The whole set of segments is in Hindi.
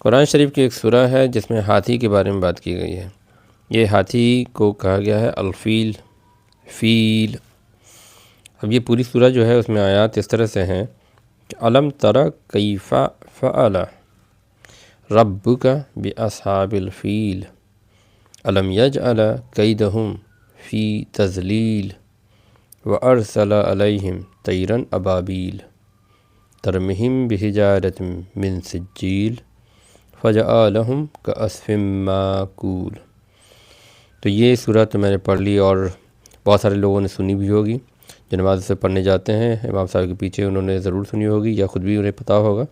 कुरान शरीफ की एक सूरा है जिसमें हाथी के बारे में बात की गई है। ये हाथी को कहा गया है अलफ़ील, फ़ील। अब ये पूरी सूरा जो है उसमें आयात इस तरह से हैं कि अलम तरा कैफ़ा फ़अल रब्बुका बिअस्हाबिल फ़ील अलम यजअल कैदहुम फ़ी तज़लील व अरसल अलैहिम तैरन अबाबील तरमिहिम बिहिजारतिम मिन सिज्जील फ़जअलहुम कअस्फ़िम माकूल। तो ये सूरत मैंने पढ़ ली और बहुत सारे लोगों ने सुनी भी होगी। जो नमाज़ से पढ़ने जाते हैं इमाम साहब के पीछे उन्होंने ज़रूर सुनी होगी या ख़ुद भी उन्हें पता होगा।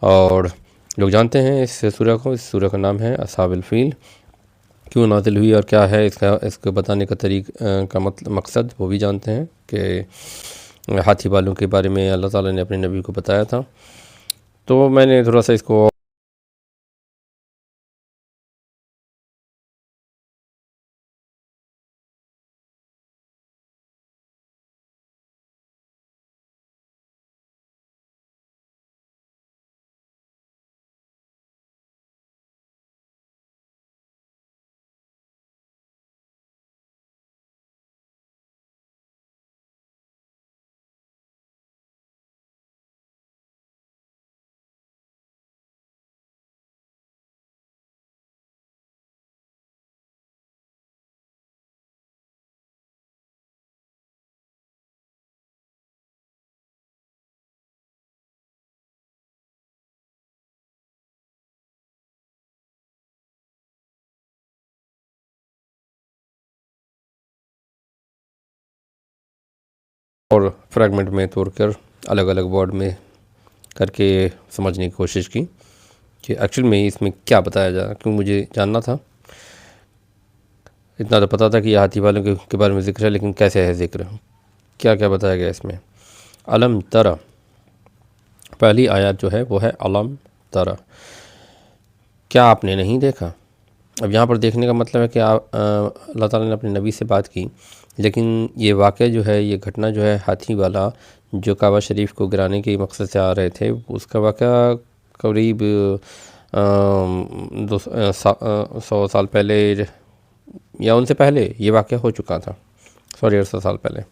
और लोग जानते हैं इस सूरह को। इस सूरह का नाम है अस्हाबुल फ़ील। क्यों नाज़िल हुई और क्या है इसको बताने का का मकसद वो भी जानते हैं कि हाथी वालों के बारे में अल्लाह ताला ने अपने नबी को बताया था। तो मैंने थोड़ा सा इसको और फ्रैगमेंट में तोड़कर अलग अलग वर्ड में करके समझने की कोशिश की कि एक्चुअल में इसमें क्या बताया जा रहा। क्यों मुझे जानना था। इतना तो पता था कि हाथी वालों के बारे में ज़िक्र है, लेकिन कैसे है ज़िक्र, क्या क्या बताया गया इसमें। अलम तरा, पहली आयत जो है वो है अलम तरा, क्या आपने नहीं देखा। अब यहाँ पर देखने का मतलब है कि अल्लाह ताला ने अपने नबी से बात की, लेकिन ये वाक़या जो है, ये घटना जो है, हाथी वाला जो काबा शरीफ को गिराने के मकसद से आ रहे थे, उसका वाक़या करीब 100 साल पहले या उनसे पहले ये वाक़या हो चुका था। 150 साल पहले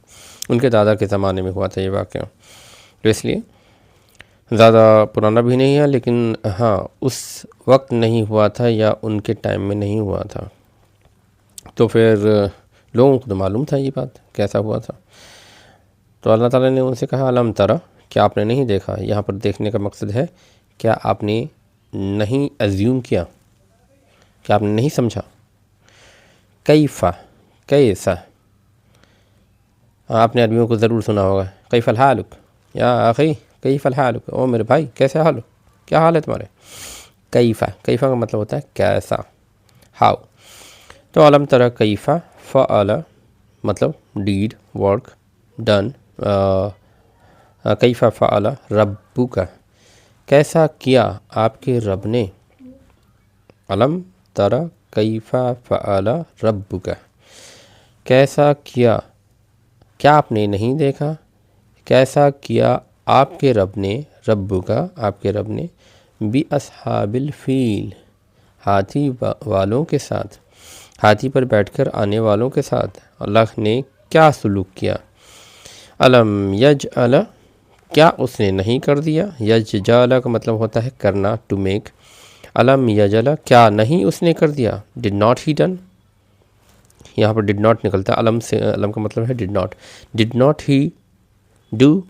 उनके दादा के ज़माने में हुआ था ये वाक़या। तो इसलिए ज़्यादा पुराना भी नहीं है, लेकिन हाँ उस वक्त नहीं हुआ था या उनके टाइम में नहीं हुआ था। तो फिर लोगों को तो मालूम था ये बात कैसा हुआ था। तो अल्लाह ताला ने उनसे कहा अलम तरा, क्या आपने नहीं देखा। यहाँ पर देखने का मकसद है क्या आपने नहीं अज्यूम किया, क्या आपने नहीं समझा। कैफ़ा, कैसा, आपने अरबियों को ज़रूर सुना होगा। कैफ़ल हालुक या आखी, कैफ़ल हालुक, ओ मेरे भाई कैसे हाल हो, क्या हाल है तुम्हारे। कैफ़ा, कैफ़ा का मतलब होता है कैसा, हाउ। तो अलम तरा कैफ़ा फ़अल मतलब डीड, वर्क, डन। कैफ़ा फ़अल रब्बुका, कैसा किया आपके रब ने। अलम तरा कैफ़ा फ़अल रब्बुका, कैसा किया, क्या आपने नहीं देखा, कैसा किया आपके रब ने, रब्बुका आपके रब ने, बी अस्हाबिल फ़ील हाथी वालों के साथ, हाथी पर बैठकर आने वालों के साथ अल्लाह ने क्या सलूक किया। अलम यज अला, क्या उसने नहीं कर दिया। यज जाला का मतलब होता है करना, टू मेक। अलम यजला, क्या नहीं उसने कर दिया। डिड नॉट ही डन, यहाँ पर डिड नॉट निकलता है अलम से। अलम का मतलब है डिड नॉट ही डू।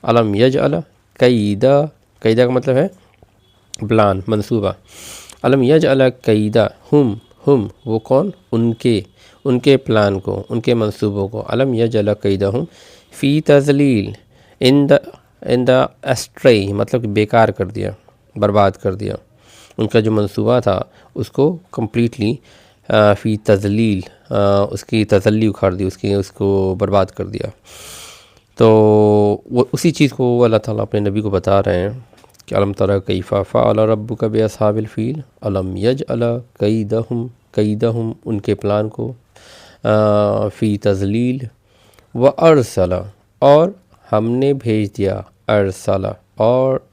अलम यज अला कैदा, कैदा का मतलब है प्लान, मंसूबा। अलम यज अला कैदा हम वो कौन, उनके प्लान को, उनके मंसूबों को। अलम यज अला कैदा हम फ़ी तज़लील, इन द एस्ट्रे मतलब कि बेकार कर दिया, बर्बाद कर दिया। उनका जो मंसूबा था उसको कम्प्लीटली फ़ी तज़लील, उसकी तसल्ली उखाड़ दी, उसको बर्बाद कर दिया। तो वो उसी चीज़ को अल्लाह ताला अपने नबी को बता रहे हैं कि अलम तरा कैफ़ा फ़अल रब्बुका बिअस्हाबिल फ़ील अलम यजअल कैदहुम उनके प्लान को, फ़ी तज़लील व अरसला और हमने भेज दिया, अरसला और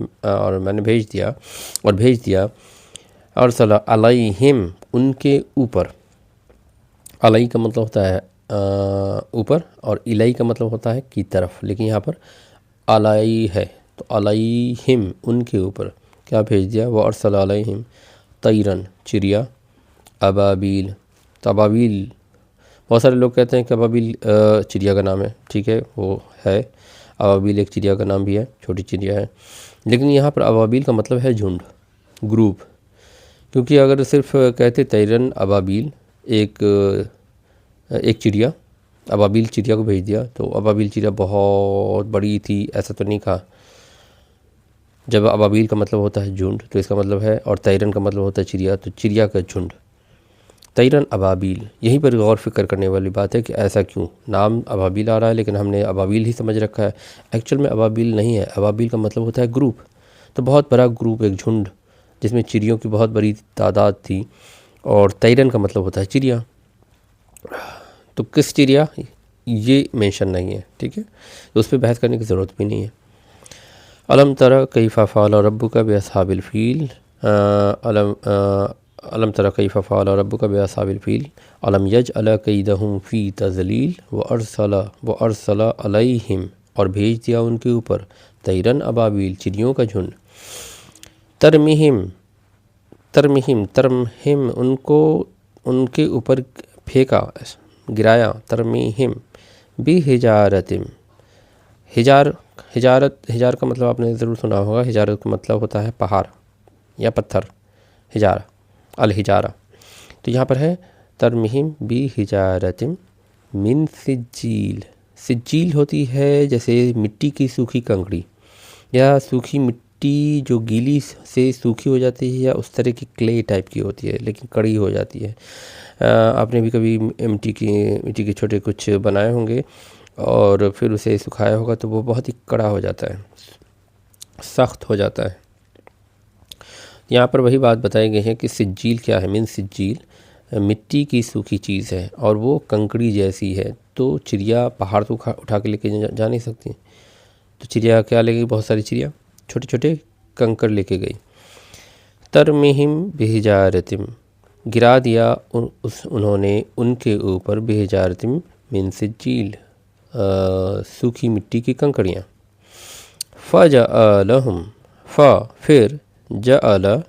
और मैंने भेज दिया अरसला अलैहिम उनके ऊपर। अलई का मतलब होता है ऊपर, और इलाई का मतलब होता है की तरफ, लेकिन यहाँ पर अलई है तो अलैहिम उनके ऊपर क्या भेज दिया। वह अरसला अलैहिम तैरन चिड़िया, अबाबील। तो अबाबील, बहुत सारे लोग कहते हैं कि अबाबील चिड़िया का नाम है, ठीक है वो है, अबाबील एक चिड़िया का नाम भी है, छोटी चिड़िया है, लेकिन यहाँ पर अबाबील का मतलब है झुंड, ग्रुप। क्योंकि अगर सिर्फ कहते तैरन अबाबील एक चिड़िया, अबाबील चिड़िया को भेज दिया, तो अबाबील चिड़िया बहुत बड़ी थी ऐसा तो नहीं कहा। जब अबाबील का मतलब होता है झुंड तो इसका मतलब है, और तैरन का मतलब होता है चिड़िया, तो चिड़िया का झुंड, तैरन अबाबील। यहीं पर गौर फिक्र करने वाली बात है कि ऐसा क्यों नाम अबाबील आ रहा है, लेकिन हमने अबाबील ही समझ रखा है। एक्चुअल में अबाबील नहीं है, अबाबील का मतलब होता है ग्रुप। तो बहुत बड़ा ग्रुप, एक झुंड जिसमें चिड़ियों की बहुत बड़ी तादाद थी, और तैरन का मतलब होता है चिड़िया। तो किस चिड़िया ये मेंशन नहीं है, ठीक है, तो उस पर बहस करने की ज़रूरत भी नहीं है। अलम तरा कैफ़ा फ़अल रब्बुका बिअस्हाबिल फ़ील, अलम तरा कैफ़ा फ़अल रब्बुका बिअस्हाबिल फ़ील अलम यजअल कैदहुम फ़ी तज़लील व अरसला अलैहिम, और भेज दिया उनके ऊपर तैरन अबाबील चिड़ियों का झुंड, तरमिहिम उनको उनके ऊपर फेंका, गिराया, तरमीहिम बी हिजारतिम। हिजार का मतलब आपने ज़रूर सुना होगा, हिजारत का मतलब होता है पहाड़ या पत्थर, हिजारा अल हिजारा। तो यहाँ पर है तरमीहिम बी हिजारतिम मिन सिज्जील। सिज्जील होती है जैसे मिट्टी की सूखी कंकड़ी, या सूखी मिट्टी जो गीली से सूखी हो जाती है, या उस तरह की क्ले टाइप की होती है लेकिन कड़ी हो जाती है। आपने भी कभी मिट्टी के छोटे कुछ बनाए होंगे और फिर उसे सुखाया होगा तो वो बहुत ही कड़ा हो जाता है, सख्त हो जाता है। यहाँ पर वही बात बताई गई है कि सिज्जील क्या है, मिन सिज्जील मिट्टी की सूखी चीज़ है और वो कंकड़ी जैसी है। तो चिड़िया पहाड़ तो उठा के लेके जा नहीं सकती, तो चिड़िया क्या ले गई, बहुत सारी चिड़िया छोटे छोटे कंकड़ लेके गई। तरमिहिम बिहिजारतिम गिरा दिया उन्होंने उनके ऊपर बिहिजारतिम मिन सिज्जील सूखी मिट्टी की कंकड़ियाँ। फ़जअलहुम फिर जअल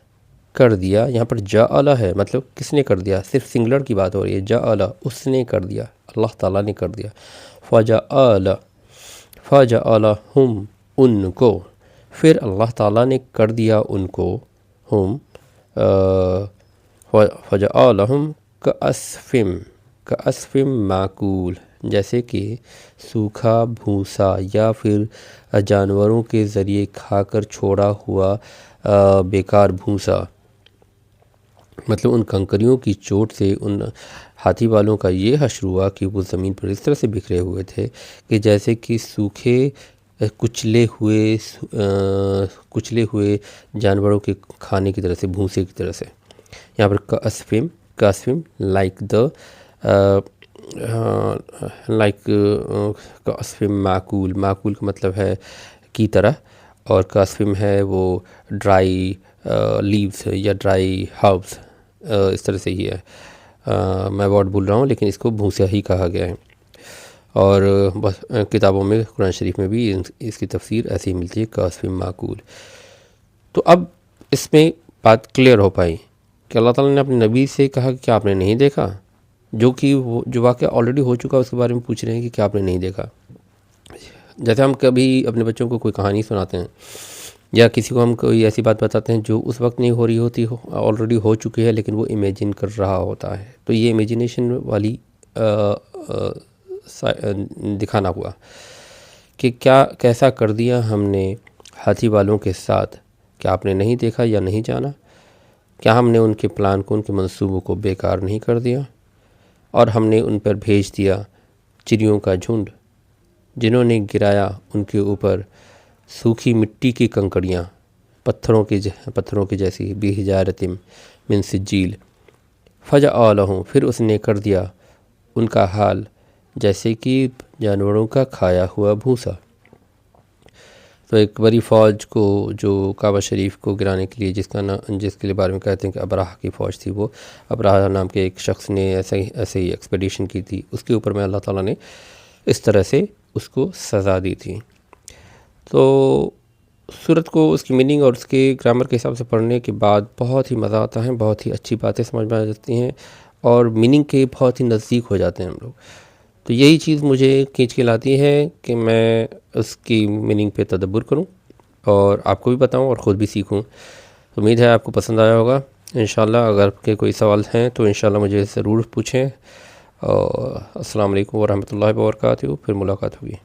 कर दिया, यहाँ पर जअल है मतलब किसने कर दिया, सिर्फ सिंगुलर की बात हो रही है। जअल उसने कर दिया, अल्लाह ताला ने कर दिया। फ़जअलहुम उनको, फिर अल्लाह ताला ने कर दिया उनको, हम फ़जअलहुम कअस्फ़िम माकूल, जैसे कि सूखा भूसा या फिर जानवरों के ज़रिए खाकर छोड़ा हुआ बेकार भूसा। मतलब उन कंकरियों की चोट से उन हाथी वालों का ये हश्र हुआ कि वो ज़मीन पर इस तरह से बिखरे हुए थे कि जैसे कि सूखे कुचले हुए जानवरों के खाने की तरह से, भूसे की तरह से। यहाँ पर कास्फिम लाइक द कास्फिम माकूल का मतलब है की तरह, और कास्फिम है वो ड्राई लीव्स या ड्राई हर्ब्स, इस तरह से ही है। मैं वर्ड भूल रहा हूँ लेकिन इसको भूसा ही कहा गया है, और बस किताबों में कुरान शरीफ में भी इसकी तफसीर ऐसी ही मिलती है, कास्फिम माकूल। तो अब इसमें बात क्लियर हो पाई कि अल्लाह ताला ने अपने नबी से कहा कि क्या आपने नहीं देखा, जो वाक़या ऑलरेडी हो चुका उसके बारे में पूछ रहे हैं कि क्या आपने नहीं देखा। जैसे हम कभी अपने बच्चों को कोई कहानी सुनाते हैं या किसी को हम कोई ऐसी बात बताते हैं जो उस वक्त नहीं हो रही होती, ऑलरेडी हो चुकी है, लेकिन वो इमेजिन कर रहा होता है। तो ये इमेजिनेशन वाली दिखाना हुआ कि क्या कैसा कर दिया हमने हाथी वालों के साथ, क्या आपने नहीं देखा या नहीं जाना, क्या हमने उनके प्लान को, उनके मंसूबों को बेकार नहीं कर दिया, और हमने उन पर भेज दिया चिड़ियों का झुंड जिन्होंने गिराया उनके ऊपर सूखी मिट्टी की कंकड़ियाँ, पत्थरों की जैसी, बिहिजारतिम मिन सिज्जील। फ़जअलहुम फिर उसने कर दिया उनका हाल जैसे कि जानवरों का खाया हुआ भूसा। तो एक बड़ी फ़ौज को जो काबा शरीफ को गिराने के लिए जिसके लिए बारे में कहते हैं कि अबराह की फ़ौज थी, वो अबराह नाम के एक शख्स ने ऐसे ही एक्सपेडिशन की थी, उसके ऊपर में अल्लाह ताला ने इस तरह से उसको सज़ा दी थी। तो सूरत को उसकी मीनिंग और उसके ग्रामर के हिसाब से पढ़ने के बाद बहुत ही मज़ा आता है, बहुत ही अच्छी बातें समझ में आ जाती हैं और मीनिंग के बहुत ही नज़दीक हो जाते हैं हम लोग। तो यही चीज़ मुझे खींच के लाती है कि मैं उसकी मीनिंग पे तदब्बर करूं और आपको भी बताऊं और ख़ुद भी सीखूं। उम्मीद है आपको पसंद आया होगा। इंशाल्लाह अगर आपके कोई सवाल हैं तो इंशाल्लाह मुझे ज़रूर पूछें। और अस्सलाम वालेकुम वरहमतुल्लाहि वबरकातुहू। फिर मुलाकात होगी।